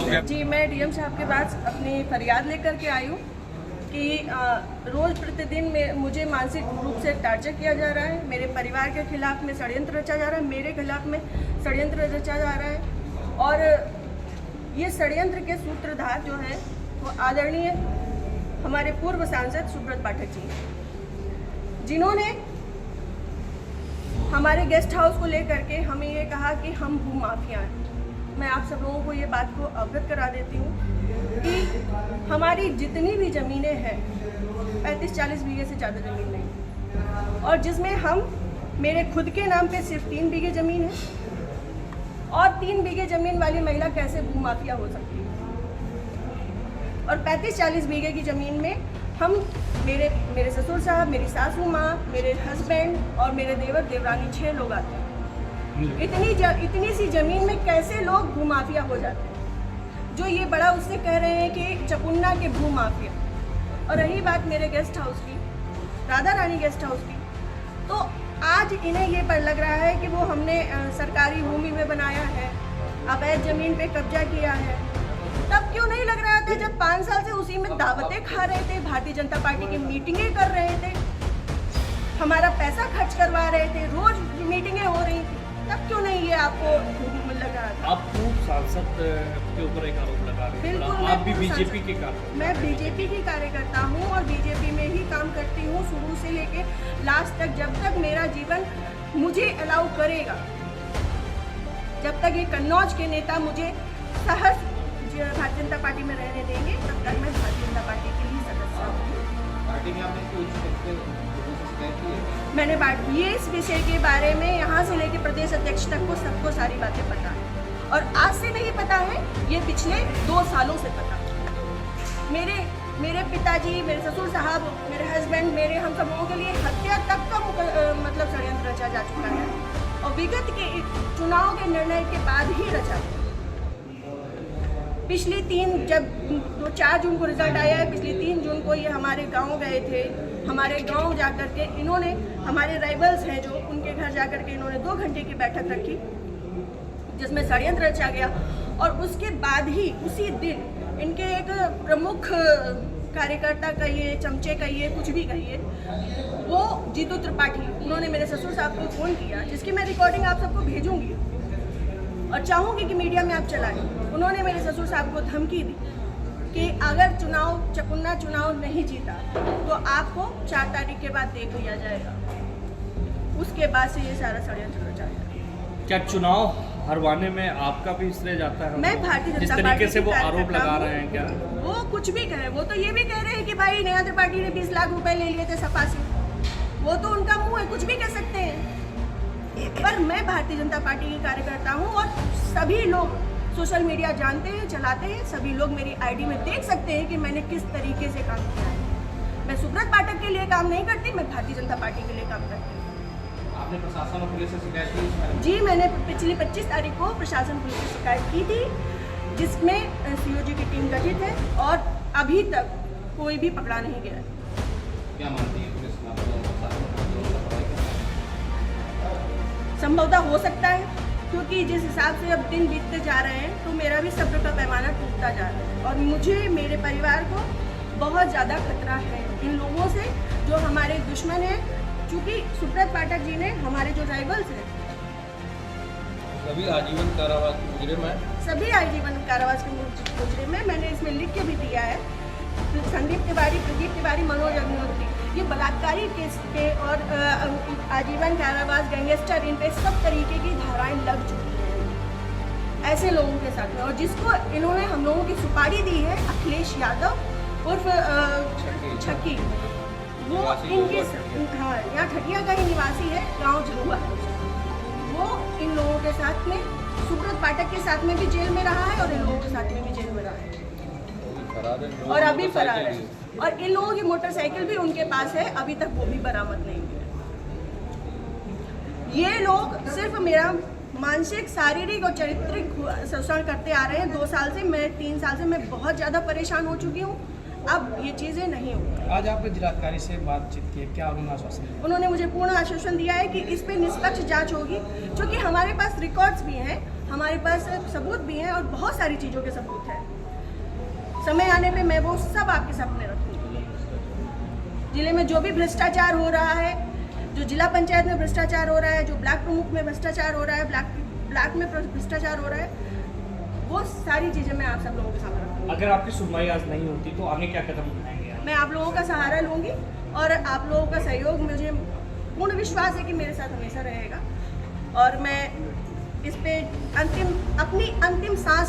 गया? जी, मैं डीएम साहब के पास अपनी फरियाद लेकर के आई हूँ कि रोज़ प्रतिदिन में मुझे मानसिक रूप से टार्चर किया जा रहा है। मेरे परिवार के खिलाफ में षड्यंत्र रचा जा रहा है, मेरे खिलाफ में षड्यंत्र रचा जा रहा है। और ये षड्यंत्र के सूत्रधार जो है वो आदरणीय हमारे पूर्व सांसद सुब्रत पाठक जी हैं, जिन्होंने हमारे गेस्ट हाउस को लेकर के हमें ये कहा कि हम भू माफिया हैं। मैं आप सब लोगों को ये बात को अवगत करा देती हूँ कि हमारी जितनी भी ज़मीनें हैं 35-40 बीघे से ज़्यादा ज़मीन नहीं, और जिसमें हम मेरे खुद के नाम पे सिर्फ 3 बीघे ज़मीन है। और 3 बीघे ज़मीन वाली महिला कैसे भू माफिया हो सकती है? और 35-40 बीघे की ज़मीन में हम मेरे ससुर साहब, मेरी सासू माँ, मेरे हस्बैंड और मेरे देवर देवरानी 6 लोग आते हैं। इतनी सी ज़मीन में कैसे लोग भू माफिया हो जाते हैं? जो ये बड़ा उससे कह रहे हैं कि चपुन्ना के भू माफिया। और रही बात मेरे गेस्ट हाउस की, राधा रानी गेस्ट हाउस की, तो आज इन्हें ये पर लग रहा है कि वो हमने सरकारी भूमि में बनाया है, अवैध ज़मीन पे कब्जा किया है। तब क्यों नहीं लग रहा था जब 5 साल से उसी में दावतें खा रहे थे, भारतीय जनता पार्टी की मीटिंगें कर रहे थे, हमारा पैसा खर्च करवा रहे थे, रोज मीटिंगें हो रही थी, तब क्यों नहीं ये आपको लग रहा था? आप पूर्व सांसद के ऊपर एक आरोप लगा रहे हैं, आप भी बीजेपी के कार्यकर्ता? मैं बीजेपी की कार्यकर्ता हूँ और बीजेपी में ही काम करती हूँ शुरू से लेके लास्ट तक, जब तक मेरा जीवन मुझे अलाउ करेगा, जब तक ये कन्नौज के नेता मुझे सहज भारतीय जनता पार्टी में रहने देंगे, तब तक मैं भारतीय जनता पार्टी के लिए सदस्य हूँ। पार्टी में आपने मैंने ये इस विषय के बारे में यहाँ से लेके प्रदेश अध्यक्ष तक को सबको सारी बातें पता है, और आज से नहीं पता है, ये पिछले 2 सालों से पता है। मेरे पिताजी, मेरे ससुर साहब, मेरे हस्बैंड, मेरे हम सब लोगों के लिए हत्या तक का मतलब षड्यंत्र रचा जा चुका है, और विगत के चुनाव के निर्णय के बाद ही रचा। पिछली 4 जून को रिजल्ट आया है, पिछली 3 जून को ये हमारे गांव गए थे। हमारे गांव जाकर के इन्होंने, हमारे राइवल्स हैं जो, उनके घर जाकर के इन्होंने 2 घंटे की बैठक रखी जिसमें षड्यंत्र रचा गया। और उसके बाद ही उसी दिन इनके एक प्रमुख कार्यकर्ता कहिए, चमचे कहिए, कुछ भी कहिए, वो जीतू त्रिपाठी, उन्होंने मेरे ससुर साहब को फ़ोन किया, जिसकी मैं रिकॉर्डिंग आप सबको भेजूंगी और चाहूँगी कि मीडिया में आप चलाएं। उन्होंने मेरे ससुर साहब को धमकी दी कि अगर चपुन्ना चुनाव नहीं जीता तो आपको 4 तारीख के बाद देख लिया जाएगा। उसके बाद से ये सारा षड्यंत्र रचा गया। क्या चुनाव हरवाने में आपका भी श्रेय जाता है? मैं भारतीय जनता जिस पार्टी तरीके से वो की आरोप लगा रहे हैं, क्या वो कुछ भी कहे, वो तो ये भी कह रहे हैं कि भाई नेहा त्रिपाठी ने 20 लाख रुपए ले लिए थे सपा से। वो तो उनका मुंह है, कुछ भी कह सकते हैं। पर मैं भारतीय जनता पार्टी की कार्यकर्ता हूँ और सभी लोग सोशल मीडिया जानते हैं, चलाते हैं, सभी लोग मेरी आईडी में देख सकते हैं कि मैंने किस तरीके से काम किया है। मैं सुब्रत पाठक के लिए काम नहीं करती, मैं भारतीय जनता पार्टी के लिए काम करती हूँ। आपने प्रशासन और पुलिस से शिकायत की? जी, मैंने पिछली 25 तारीख को प्रशासन पुलिस से शिकायत की थी, जिसमें सीओजी की टीम गठित है और अभी तक कोई भी पकड़ा नहीं गया। क्या मानती है पुलिस? संभवतः हो सकता है, क्योंकि जिस हिसाब से अब दिन बीतते जा रहे हैं तो मेरा भी सब्र का पैमाना टूटता जा रहा है, और मुझे, मेरे परिवार को बहुत ज़्यादा खतरा है इन लोगों से जो हमारे दुश्मन हैं। चूँकि सुब्रत पाठक जी ने, हमारे जो राइवल्स हैं, सभी आजीवन कारावास के मुजरिम हैं। सभी आजीवन कारावास के मुजरिम में, मैंने इसमें लिख के भी दिया है। संदीप तिवारी, प्रदीप तिवारी, मनोज अग्निहोत्री, ये बलात्कारी केस पे और आजीवन कारावास, गैंगस्टर, इन पे सब तरीके की धाराएं लग चुकी हैं ऐसे लोगों के साथ में। और जिसको इन्होंने हम लोगों की सुपारी दी है, अखिलेश यादव उर्फ छक्की, वो इनके, हाँ, यहाँ ठटिया का ही निवासी है, गाँव झुआ है। वो इन लोगों के साथ में, सुब्रत पाठक के साथ में भी जेल में रहा है और इन लोगों के साथ में भी जेल में रहा है और अभी फरार है। और इन लोगों की मोटरसाइकिल भी उनके पास है, अभी तक वो भी बरामद नहीं हुई है। ये लोग सिर्फ मेरा मानसिक, शारीरिक और चारित्रिक शोषण करते आ रहे हैं 2 साल से। मैं 3 साल से मैं बहुत ज़्यादा परेशान हो चुकी हूँ। अब ये चीज़ें नहीं होंगी। आज आपने जिलाधिकारी से बातचीत की, क्या उन्होंने आश्वासन दिया? उन्होंने मुझे पूर्ण आश्वासन दिया है कि इस पे निष्पक्ष जांच होगी, क्योंकि हमारे पास रिकॉर्ड्स भी हैं हमारे पास सबूत भी हैं और बहुत सारी चीज़ों के सबूत हैं। समय आने पे मैं वो सब आपके सामने रखूँगी। जिले में जो भी भ्रष्टाचार हो रहा है, जो जिला पंचायत में भ्रष्टाचार हो रहा है, जो ब्लॉक प्रमुख में भ्रष्टाचार हो रहा है, ब्लॉक में भ्रष्टाचार हो रहा है, वो सारी चीज़ें मैं आप सब लोगों के सामने रखूँगी। अगर आपकी सुनवाई आज नहीं होती तो आगे क्या कदम उठाएंगे आप? मैं आप लोगों का सहारा लूँगी और आप लोगों का सहयोग, मुझे पूर्ण विश्वास है कि मेरे साथ हमेशा रहेगा और मैं इस पे अपनी अंतिम सांस